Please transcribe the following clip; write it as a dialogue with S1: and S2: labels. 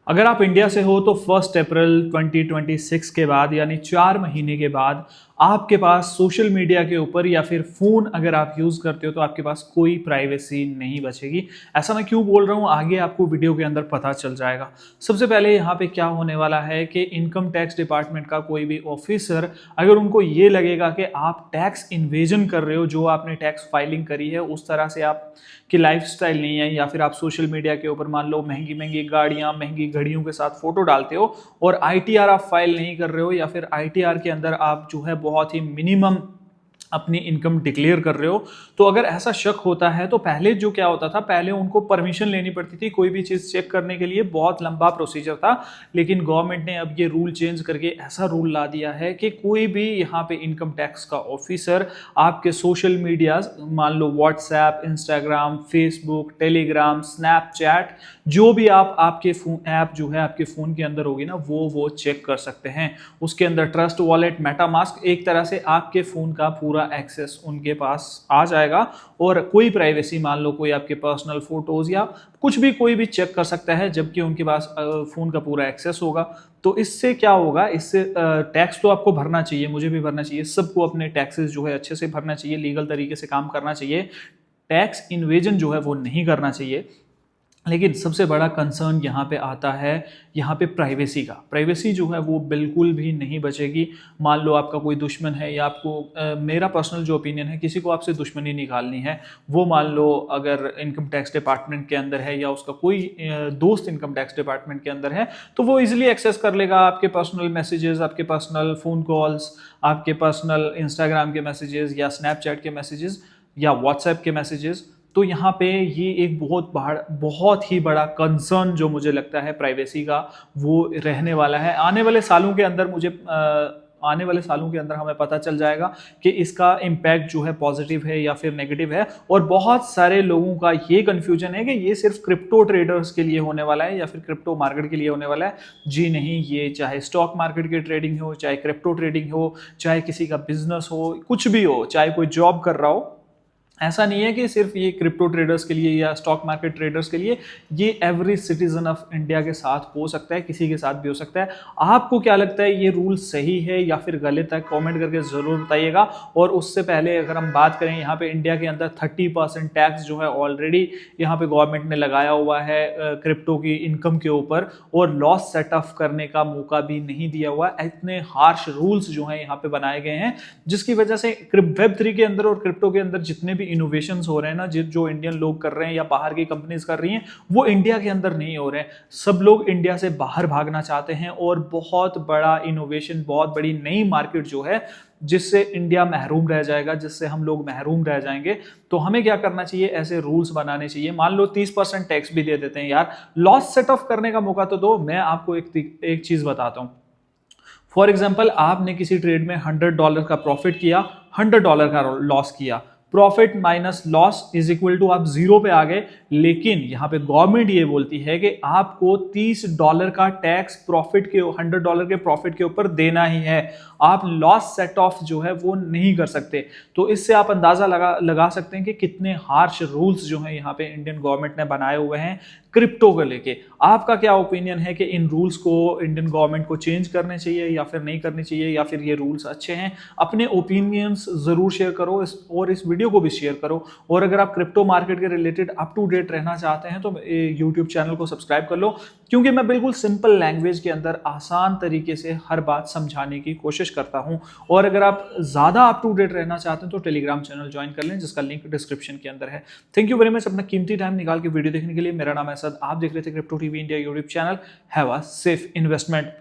S1: अगर आप इंडिया से हो तो 1 अप्रैल 2026 के बाद यानी 4 महीने के बाद आपके पास सोशल मीडिया के ऊपर या फिर फ़ोन अगर आप यूज़ करते हो तो आपके पास कोई प्राइवेसी नहीं बचेगी। ऐसा मैं क्यों बोल रहा हूँ आगे आपको वीडियो के अंदर पता चल जाएगा। सबसे पहले यहाँ पे क्या होने वाला है कि इनकम टैक्स डिपार्टमेंट का कोई भी ऑफिसर अगर उनको ये लगेगा कि आप टैक्स इन्वेजन कर रहे हो, जो आपने टैक्स फाइलिंग करी है उस तरह से आपकी लाइफस्टाइल नहीं है, या फिर आप सोशल मीडिया के ऊपर मान लो महंगी महंगी गाड़ियाँ महंगी घड़ियों के साथ फोटो डालते हो और आईटीआर आप फाइल नहीं कर रहे हो, या फिर आईटीआर के अंदर आप जो है बहुत ही मिनिमम अपनी इनकम डिक्लेयर कर रहे हो, तो अगर ऐसा शक होता है तो पहले जो क्या होता था, पहले उनको परमिशन लेनी पड़ती थी कोई भी चीज़ चेक करने के लिए, बहुत लंबा प्रोसीजर था। लेकिन गवर्नमेंट ने अब ये रूल चेंज करके ऐसा रूल ला दिया है कि कोई भी यहाँ पे इनकम टैक्स का ऑफिसर आपके सोशल मीडिया मान लो WhatsApp, Instagram, Facebook, Telegram, Snapchat, जो भी आप आपके फोन ऐप जो है आपके फ़ोन के अंदर होगी ना वो चेक कर सकते हैं। उसके अंदर ट्रस्ट वॉलेट, मेटामास्क, एक तरह से आपके फ़ोन का पूरा एक्सेस उनके पास आ जाएगा और कोई प्राइवेसी मान लो कोई आपके पर्सनल फोटोज या कुछ भी कोई भी चेक कर सकता है, जबकि उनके पास फ़ोन का पूरा एक्सेस होगा। तो इससे क्या होगा, इससे टैक्स तो आपको भरना चाहिए, मुझे भी भरना चाहिए, सबको अपने टैक्सेस जो है अच्छे से भरना चाहिए, लीगल तरीके से काम करना चाहिए, टैक्स इन्वेजन जो है वो नहीं करना चाहिए। लेकिन सबसे बड़ा कंसर्न यहाँ पे आता है यहाँ पे प्राइवेसी का। प्राइवेसी जो है वो बिल्कुल भी नहीं बचेगी। मान लो आपका कोई दुश्मन है या आपको मेरा पर्सनल जो ओपिनियन है, किसी को आपसे दुश्मनी निकालनी है, वो मान लो अगर इनकम टैक्स डिपार्टमेंट के अंदर है या उसका कोई दोस्त इनकम टैक्स डिपार्टमेंट के अंदर है, तो वो इजीली एक्सेस कर लेगा आपके पर्सनल मैसेजेस, आपके पर्सनल फ़ोन कॉल्स, आपके पर्सनल इंस्टाग्राम के मैसेजेस या स्नैपचैट के मैसेजेस या व्हाट्सएप के मैसेजेस। तो यहाँ पे ये एक बहुत ही बड़ा कंसर्न जो मुझे लगता है प्राइवेसी का वो रहने वाला है। आने वाले सालों के अंदर हमें पता चल जाएगा कि इसका इम्पैक्ट जो है पॉजिटिव है या फिर नेगेटिव है। और बहुत सारे लोगों का ये कंफ्यूजन है कि ये सिर्फ क्रिप्टो ट्रेडर्स के लिए होने वाला है या फिर क्रिप्टो मार्केट के लिए होने वाला है। जी नहीं, ये चाहे स्टॉक मार्केट की ट्रेडिंग हो, चाहे क्रिप्टो ट्रेडिंग हो, चाहे किसी का बिजनेस हो, कुछ भी हो, चाहे कोई जॉब कर रहा हो, ऐसा नहीं है कि सिर्फ ये क्रिप्टो ट्रेडर्स के लिए या स्टॉक मार्केट ट्रेडर्स के लिए, ये एवरी सिटीजन ऑफ इंडिया के साथ हो सकता है, किसी के साथ भी हो सकता है। आपको क्या लगता है, ये रूल सही है या फिर गलत है? कमेंट करके ज़रूर बताइएगा। और उससे पहले अगर हम बात करें, यहाँ पे इंडिया के अंदर 30% टैक्स जो है ऑलरेडी यहाँ पे गवर्नमेंट ने लगाया हुआ है क्रिप्टो की इनकम के ऊपर, और लॉस सेट ऑफ करने का मौका भी नहीं दिया हुआ। इतने हार्श रूल्स जो हैं यहाँ पे बनाए गए हैं, जिसकी वजह से Web3 के अंदर और क्रिप्टो के अंदर जितने भी इनोवेशंस हो रहे हैं ना, जो इंडियन लोग कर रहे हैं या बाहर की कंपनीज कर रही हैं, वो इंडिया के अंदर नहीं हो रहे हैं। सब लोग इंडिया से बाहर भागना चाहते हैं और बहुत बड़ा इनोवेशन, बहुत बड़ी नई मार्केट जो है, जिससे इंडिया महरूम रह जाएगा, जिससे हम लोग महरूम रह जाएंगे। तो हमें क्या करना चाहिए, ऐसे रूल्स बनाने चाहिए। मान लो 30% टैक्स भी दे देते हैं यार, लॉस सेट ऑफ करने का मौका तो दो। मैं आपको एक चीज बताता हूं। फॉर एग्जाम्पल, आपने किसी ट्रेड में $100 का प्रॉफिट किया, $100 का लॉस किया, profit minus loss is equal to आप जीरो पे आ गए। लेकिन यहां पे गवर्नमेंट ये बोलती है कि आपको $30 का टैक्स प्रॉफिट के $100 के प्रॉफिट के ऊपर देना ही है। आप लॉस सेट ऑफ जो है वो नहीं कर सकते। तो इससे आप अंदाजा लगा सकते हैं कि कितने हार्श रूल्स जो हैं यहाँ पे इंडियन गवर्नमेंट ने बनाए हुए हैं क्रिप्टो को लेके। आपका क्या ओपिनियन है कि इन रूल्स को इंडियन गवर्नमेंट को चेंज करने चाहिए या फिर नहीं करने चाहिए, या फिर ये रूल्स अच्छे हैं? अपने ओपिनियंस जरूर शेयर करो और इस वीडियो को भी शेयर करो। और अगर आप क्रिप्टो मार्केट के रिलेटेड अप टू डेट रहना चाहते हैं तो यूट्यूब चैनल को सब्सक्राइब कर लो, क्योंकि मैं बिल्कुल सिंपल लैंग्वेज के अंदर आसान तरीके से हर बात समझाने की कोशिश करता हूं। और अगर आप ज्यादा अप टू डेट रहना चाहते हैं तो टेलीग्राम चैनल ज्वाइन कर लें, जिसका लिंक डिस्क्रिप्शन के अंदर है। थैंक यू वेरी मच अपना कीमती टाइम निकाल के वीडियो देखने के लिए। मेरा नाम है असद, आप देख रहे थे crypto TV India YouTube channel. Have a safe investment.